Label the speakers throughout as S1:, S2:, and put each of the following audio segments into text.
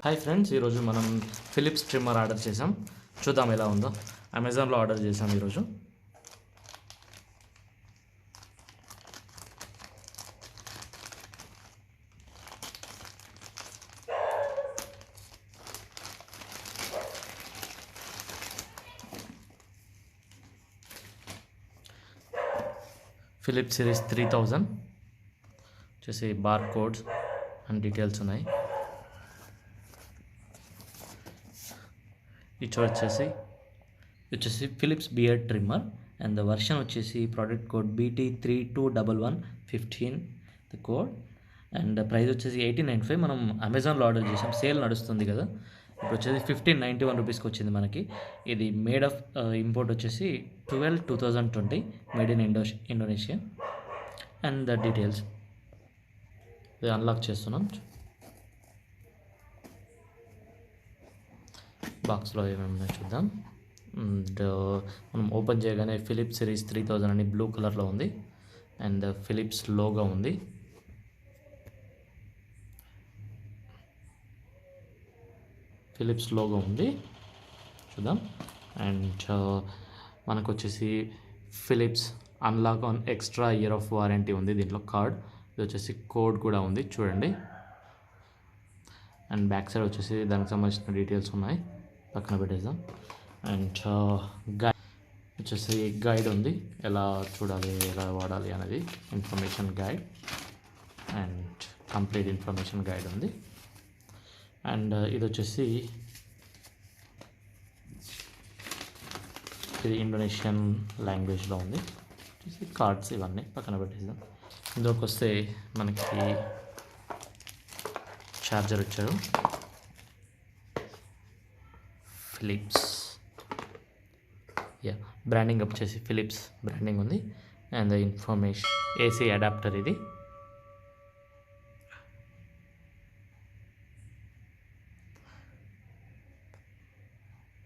S1: Hi friends, ఈరోజు మనం Philips trimmer order చేసాం. చూద్దాం ఎలా ఉందో. అమెజాన్లో ఆర్డర్ చేసాం ఈరోజు. ఫిలిప్స్ సిరీస్ 3000 వచ్చేసి బార్ కోడ్స్ అండ్ డీటెయిల్స్ ఉన్నాయి. వచ్చేసి Philips beard trimmer and the version వచ్చేసి product code BT3211 the code and price వచ్చేసి 1895. మనం అమెజాన్లో ఆర్డర్ చేసాం, సేల్ నడుస్తుంది కదా. ఇప్పుడు వచ్చేసి 1591 రూపీస్కి వచ్చింది మనకి. ఇది మేడ్ ఆఫ్ ఇంపోర్ట్ వచ్చేసి 12/2020 made in Indonesia. And the details ఇది అన్లాక్ చేస్తున్నాం. బాక్స్లో ఏమేమి ఉన్నాయో చూద్దాం. అండ్ మనం ఓపెన్ చేయగానే ఫిలిప్స్ సిరీస్ 3000 అని బ్లూ కలర్లో ఉంది అండ్ ఫిలిప్స్ లోగో ఉంది. చూద్దాం. అండ్ మనకు వచ్చేసి Philips unlock on extra year of warranty ఉంది దీంట్లో. కార్డ్ ఇది వచ్చేసి కోడ్ కూడా ఉంది చూడండి. అండ్ బ్యాక్ సైడ్ వచ్చేసి దానికి సంబంధించిన డీటెయిల్స్ ఉన్నాయి, పక్కన పెట్టేద్దాం. అండ్ వచ్చేసి గైడ్ ఉంది, ఎలా చూడాలి ఎలా వాడాలి అనేది information guide and complete information guide ఉంది. అండ్ ఇది వచ్చేసి ఇది ఇండోనేషియన్ లాంగ్వేజ్లో ఉంది. కార్డ్స్ ఇవన్నీ పక్కన పెట్టేద్దాం. ఇందులోకి వస్తే మనకి ఛార్జర్ వచ్చారు. ఫిలిప్స్ బ్రాండింగ్ వచ్చేసి ఫిలిప్స్ బ్రాండింగ్ ఉంది. అండ్ ఇన్ఫర్మేషన్ ఏసీ అడాప్టర్ ఇది.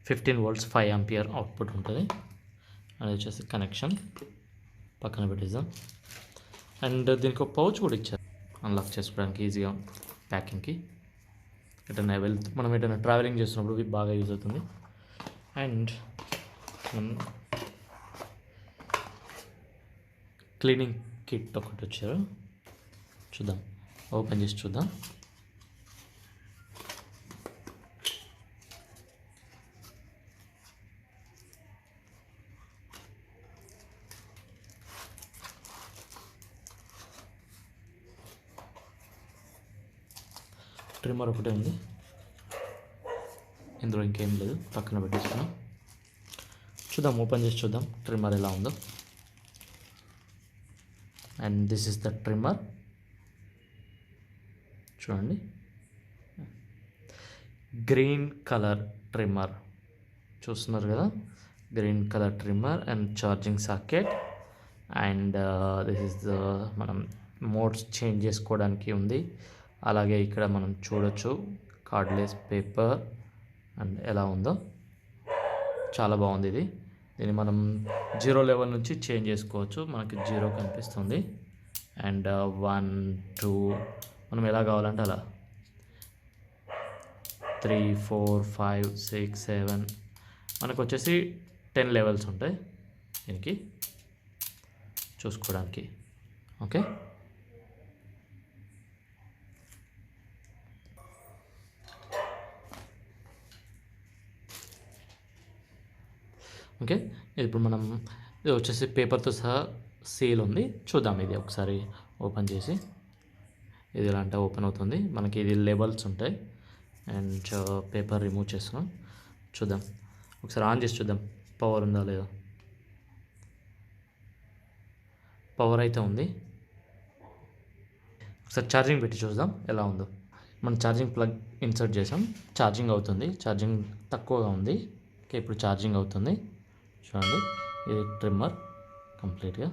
S1: $15 5 ఆంపియర్ అవుట్పుట్ ఉంటుంది. అది వచ్చేసి కనెక్షన్ పక్కన పెట్టేద్దాం. అండ్ దీనికి ఒక పౌచ్ కూడా ఇచ్చారు అన్లాక్ చేసుకోవడానికి ఈజీగా ప్యాకింగ్కి. మనం ఎటైనా ట్రావెలింగ్ చేస్తున్నప్పుడు ఇది బాగా యూజ్ అవుతుంది. అండ్ క్లీనింగ్ కిట్ ఒకటి వచ్చారు, చూద్దాం, ఓపెన్ చేసి చూద్దాం. ట్రిమ్మర్ ఒకటే ఉంది, ఇందులో ఇంకేం లేదు, పక్కన పెట్టేసుకున్నాం. చూద్దాం, ఓపెన్ చేసి చూద్దాం ట్రిమ్మర్ ఎలా ఉందో. And this is the trimmer, చూడండి. గ్రీన్ కలర్ ట్రిమ్మర్ చూస్తున్నారు కదా, green colour trimmer and charging socket. And this is the మనం మోడ్స్ చేంజ్ చేసుకోవడానికి ఉంది. అలాగే ఇక్కడ మనం చూడొచ్చు కార్డ్లెస్ పేపర్ అండ్ ఎలా ఉందో, చాలా బాగుంది ఇది. దీన్ని మనం 0 లెవెల్ నుంచి చేంజ్ చేసుకోవచ్చు, మనకి 0 కనిపిస్తుంది. అండ్ 1 2 మనం ఎలా కావాలంటే అలా 3 4 5 6 7 మనకు వచ్చేసి 10 లెవెల్స్ ఉంటాయి దీనికి చూసుకోవడానికి. Okay, okay. ఇప్పుడు మనం ఇది వచ్చేసి పేపర్తో సహా సీల్ ఉంది, చూద్దాం ఇది ఒకసారి ఓపెన్ చేసి. ఇది ఎలా అంటే ఓపెన్ అవుతుంది, మనకి ఇది లెవెల్స్ ఉంటాయి. అండ్ పేపర్ రిమూవ్ చేస్తున్నాం, చూద్దాం ఒకసారి ఆన్ చేసి చూద్దాం పవర్ ఉందా లేదా. పవర్ అయితే ఉంది. ఒకసారి ఛార్జింగ్ పెట్టి చూద్దాం ఎలా ఉందో. మనం ఛార్జింగ్ ప్లగ్ ఇన్సర్ట్ చేసాం, ఛార్జింగ్ అవుతుంది. ఛార్జింగ్ తక్కువగా ఉంది, ఓకే. ఇప్పుడు ఛార్జింగ్ అవుతుంది, చూడండి. ఇది ట్రిమ్మర్ కంప్లీట్గా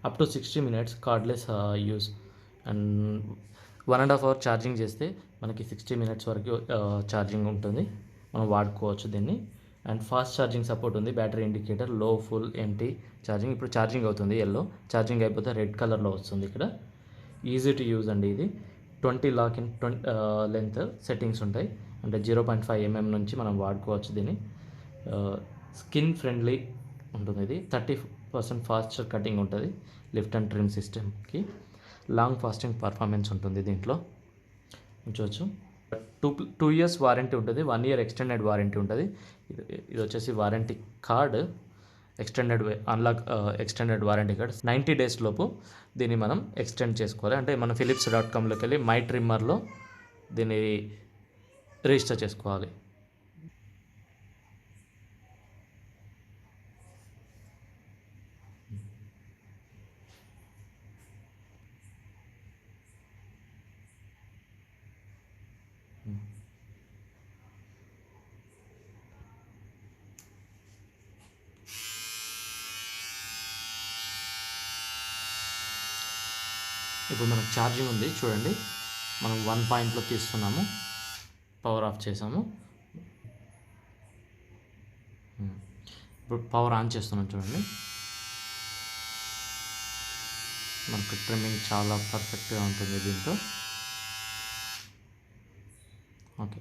S1: up to 60 minutes cardless use. And 1.5 hour charging చేస్తే మనకి 60 minutes వరకు ఛార్జింగ్ ఉంటుంది, మనం వాడుకోవచ్చు దీన్ని. అండ్ ఫాస్ట్ ఛార్జింగ్ సపోర్ట్ ఉంది. బ్యాటరీ ఇండికేటర్ లో, ఫుల్, ఎంటీ ఛార్జింగ్. ఇప్పుడు ఛార్జింగ్ అవుతుంది, ఎల్లో ఛార్జింగ్ అయిపోతే రెడ్ కలర్లో వస్తుంది ఇక్కడ. ఈజీ టు యూజ్ అండి ఇది. 20 లాక్ ఇన్ లెంత్ సెట్టింగ్స్ ఉంటాయి. అంటే 0.5 నుంచి మనం వాడుకోవచ్చు దీన్ని. స్కిన్ ఫ్రెండ్లీ ఉంటుంది ఇది. 30% ఫాస్టర్ కటింగ్ ఉంటుంది లిఫ్ట్ అండ్ ట్రిమ్ సిస్టమ్కి. లాంగ్ ఫాస్టింగ్ పర్ఫార్మెన్స్ ఉంటుంది దీంట్లో ఉంచవచ్చు. 2 ఇయర్స్ వారంటీ ఉంటుంది, 1 ఇయర్ ఎక్స్టెండెడ్ వారంటీ ఉంటుంది. ఇది వచ్చేసి warranty card, extended unlock extended warranty card. 90 days లోపు దీన్ని మనం ఎక్స్టెండ్ చేసుకోవాలి. అంటే మన philips.comలోకి వెళ్ళి మై ట్రిమ్మర్లో దీన్ని రిజిస్టర్ చేసుకోవాలి. ఇప్పుడు మనకు ఛార్జింగ్ ఉంది చూడండి. మనం 1 పాయింట్లో తీస్తున్నాము, పవర్ ఆఫ్ చేసాము. ఇప్పుడు పవర్ ఆన్ చేస్తున్నాం చూడండి. మనకు ట్రిమ్మింగ్ చాలా పర్ఫెక్ట్గా ఉంటుంది దీంతో. ఓకే.